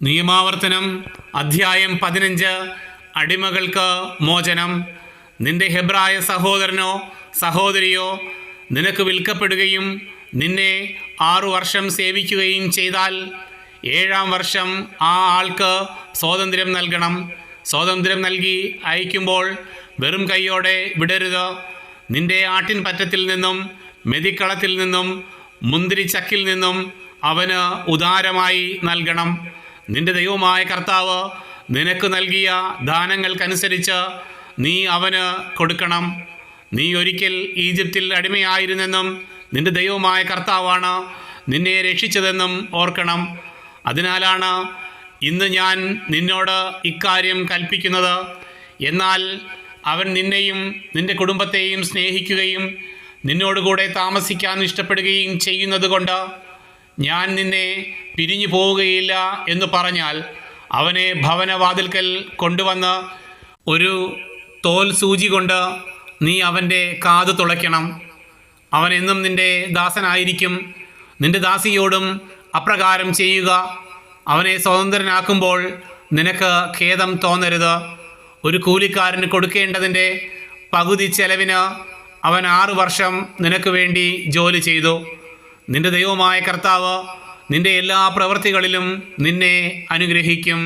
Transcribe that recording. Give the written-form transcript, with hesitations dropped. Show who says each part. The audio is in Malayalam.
Speaker 1: നിയമാവർത്തനം അധ്യായം 15. അടിമകൾക്ക് മോചനം. നിന്റെ ഹെബ്രായ സഹോദരനോ സഹോദരിയോ നിനക്ക് വിൽക്കപ്പെടുകയും നിന്നെ 6 വർഷം സേവിക്കുകയും ചെയ്താൽ 7-ാം വർഷം ആ ആൾക്ക് സ്വാതന്ത്ര്യം നൽകണം. സ്വാതന്ത്ര്യം നൽകി അയക്കുമ്പോൾ വെറും കൈയോടെ വിടരുത്. നിന്റെ ആട്ടിൻ പറ്റത്തിൽ നിന്നും മെതിക്കളത്തിൽ നിന്നും മുന്തിരിച്ചക്കിൽ നിന്നും അവന് ഉദാരമായി നൽകണം. നിന്റെ ദൈവമായ കർത്താവ് നിനക്ക് നൽകിയ ദാനങ്ങൾക്കനുസരിച്ച് നീ അവന് കൊടുക്കണം. നീ ഒരിക്കൽ ഈജിപ്തിൽ അടിമയായിരുന്നെന്നും നിന്റെ ദൈവമായ കർത്താവാണ് നിന്നെ രക്ഷിച്ചതെന്നും ഓർക്കണം. അതിനാലാണ് ഇന്ന് ഞാൻ നിന്നോട് ഇക്കാര്യം കൽപ്പിക്കുന്നത്. എന്നാൽ അവൻ നിന്നെയും നിന്റെ കുടുംബത്തെയും സ്നേഹിക്കുകയും നിന്നോടുകൂടെ താമസിക്കാൻ ഇഷ്ടപ്പെടുകയും ചെയ്യുന്നത് കൊണ്ട് ഞാൻ നിന്നെ പിരിഞ്ഞു പോവുകയില്ല എന്ന് പറഞ്ഞാൽ അവനെ ഭവനവാതിൽക്കൽ കൊണ്ടുവന്ന് ഒരു തോൽ സൂചി കൊണ്ട് നീ അവൻ്റെ കാത് തുളയ്ക്കണം. അവൻ എന്നും നിന്റെ ദാസനായിരിക്കും. നിന്റെ ദാസിയോടും അപ്രകാരം ചെയ്യുക. അവനെ സ്വതന്ത്രനാക്കുമ്പോൾ നിനക്ക് ഖേദം തോന്നരുത്. ഒരു കൂലിക്കാരന് കൊടുക്കേണ്ടതിൻ്റെ പകുതി ചെലവിന് അവൻ 6 വർഷം നിനക്ക് വേണ്ടി ജോലി ചെയ്തു. നിന്റെ ദൈവമായ കർത്താവ് നിന്റെ എല്ലാ പ്രവൃത്തികളിലും നിന്നെ അനുഗ്രഹിക്കും.